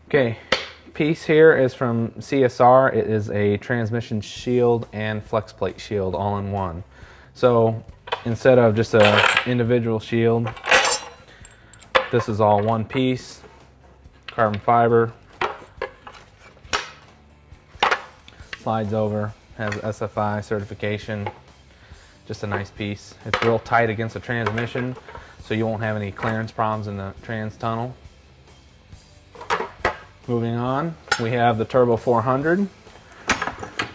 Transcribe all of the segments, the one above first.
Okay, piece here is from CSR. It is a transmission shield and flex plate shield all in one. So instead of just an individual shield, this is all one piece, carbon fiber, slides over, has SFI certification, just a nice piece. It's real tight against the transmission, so you won't have any clearance problems in the trans tunnel. Moving on, we have the Turbo 400.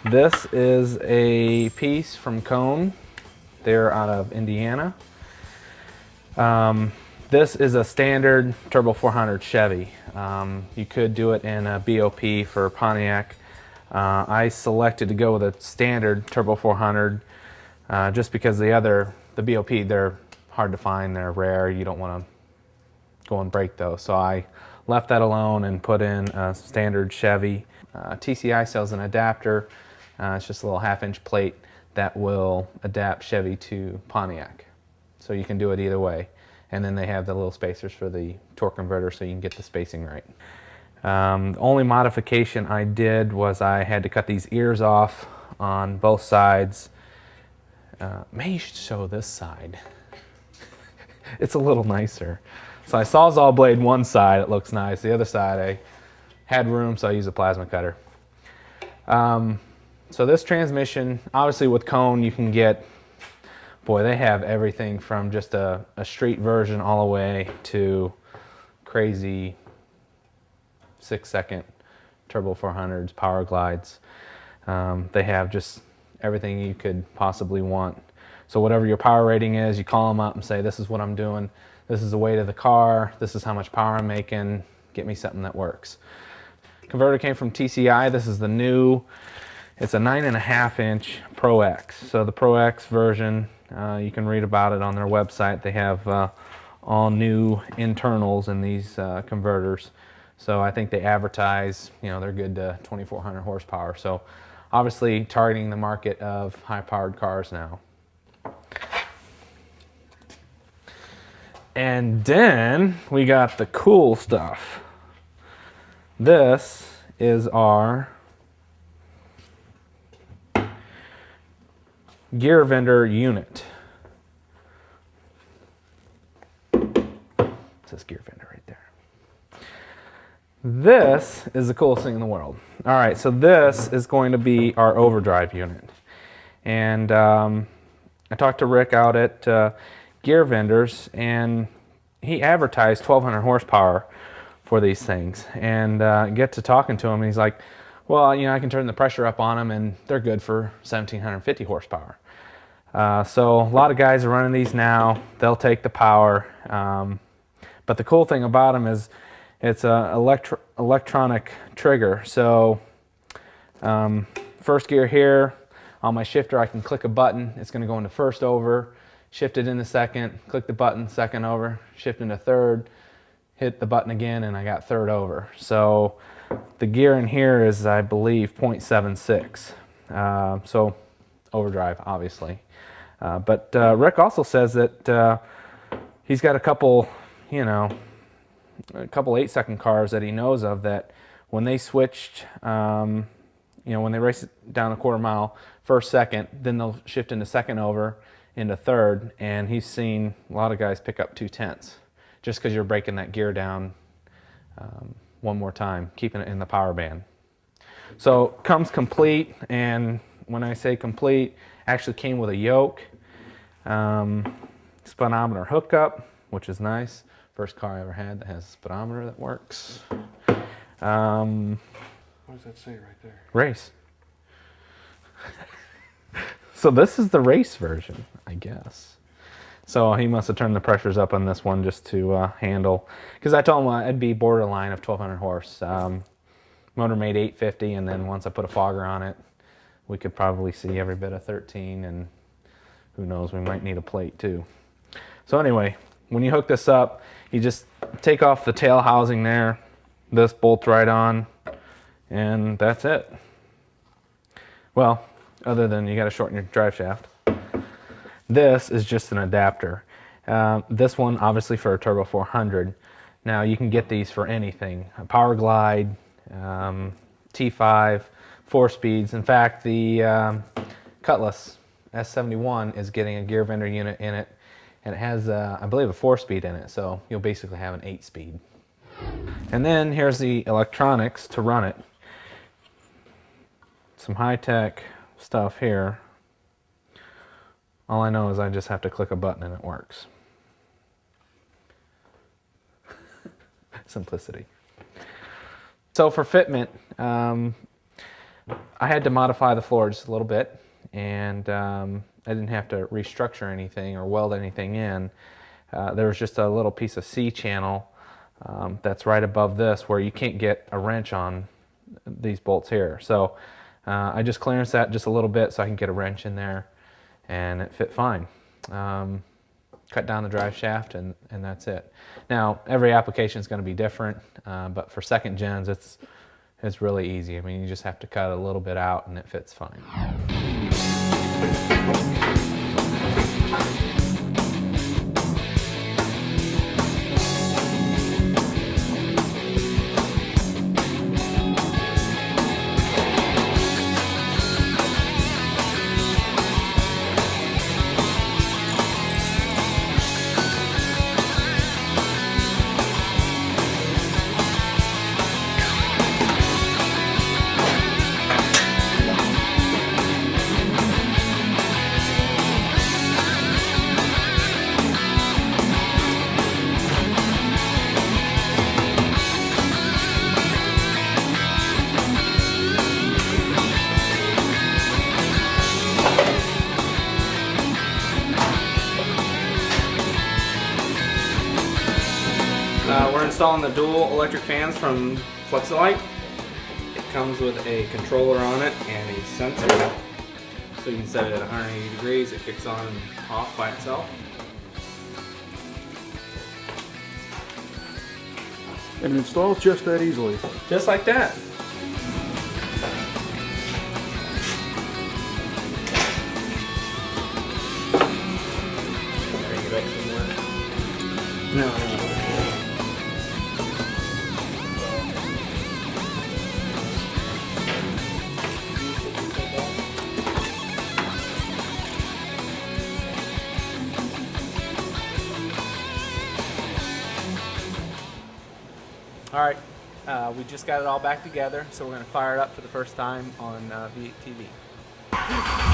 This is a piece from Coan. They're out of Indiana. This is a standard Turbo 400 Chevy. You could do it in a BOP for Pontiac. I selected to go with a standard Turbo 400 just because the BOP, they're hard to find, they're rare, you don't want to go and break those. So I left that alone and put in a standard Chevy. TCI sells an adapter. It's just a little 1/2-inch plate that will adapt Chevy to Pontiac. So you can do it either way. And then they have the little spacers for the torque converter so you can get the spacing right. The only modification I did was I had to cut these ears off on both sides. Maybe you should show this side. It's a little nicer. So I sawzall blade one side, it looks nice. The other side I had room, so I used a plasma cutter. So this transmission, obviously with Coan you can get, boy, they have everything from just a street version all the way to crazy 6-second Turbo 400s, power glides. They have just everything you could possibly want. So whatever your power rating is, you call them up and say, this is what I'm doing. This is the weight of the car. This is how much power I'm making. Get me something that works. Converter came from TCI. This is the new, it's a 9.5-inch Pro X. So the Pro X version, you can read about it on their website. They have all new internals in these converters. So I think they advertise, you know, they're good to 2,400 horsepower. So obviously targeting the market of high-powered cars now. And then we got the cool stuff. This is our gear vendor unit. It says gear vendor right there. This is the coolest thing in the world. All right, so this is going to be our overdrive unit. And I talked to Rick out at Gear Vendors, and he advertised 1,200 horsepower for these things. And get to talking to him, and he's like, well, you know, I can turn the pressure up on them, and they're good for 1,750 horsepower. So a lot of guys are running these now. They'll take the power. But the cool thing about them is it's an electronic trigger. So first gear here, on my shifter I can click a button. It's going to go into first over, shift it into second, click the button, second over, shift into third, hit the button again, and I got third over. So the gear in here is, I believe, 0.76. So overdrive, obviously. But Rick also says that he's got a couple, you know, a couple 8-second cars that he knows of that when they switched, you know, when they race down a quarter mile, first, second, then they'll shift into second over, into third, and he's seen a lot of guys pick up 2/10 just because you're breaking that gear down one more time, keeping it in the power band. So comes complete, and when I say complete, actually came with a yoke, speedometer hookup, which is nice. First car I ever had that has a speedometer that works. What does that say right there? Race. So this is the race version, I guess. So he must have turned the pressures up on this one just to handle, because I told him it'd be borderline of 1,200 horse. Motor made 850, and then once I put a fogger on it, we could probably see every bit of 13, and who knows, we might need a plate too. So anyway, when you hook this up, you just take off the tail housing there, this bolts right on, and that's it. Well, other than you got to shorten your drive shaft. This is just an adapter. This one, obviously, for a Turbo 400. Now you can get these for anything, a Power Glide, T5, 4 speeds. In fact, the Cutlass S71 is getting a gear vendor unit in it, and it has, I believe, a 4 speed in it, so you'll basically have an 8 speed. And then here's the electronics to run it. Some high-tech stuff here. All I know is I just have to click a button and it works. Simplicity. So for fitment, I had to modify the floor just a little bit, and I didn't have to restructure anything or weld anything in. There was just a little piece of C-channel that's right above this where you can't get a wrench on these bolts here. So I just clearanced that just a little bit so I can get a wrench in there, and it fit fine. Cut down the drive shaft, and that's it. Now every application is going to be different, but for second gens it's really easy. I mean, you just have to cut a little bit out and it fits fine. We're installing the dual electric fans from Flexolite. It comes with a controller on it and a sensor. So you can set it at 180 degrees, it kicks on and off by itself. And it installs just that easily. Just like that. No. All right, we just got it all back together, so we're going to fire it up for the first time on V8TV.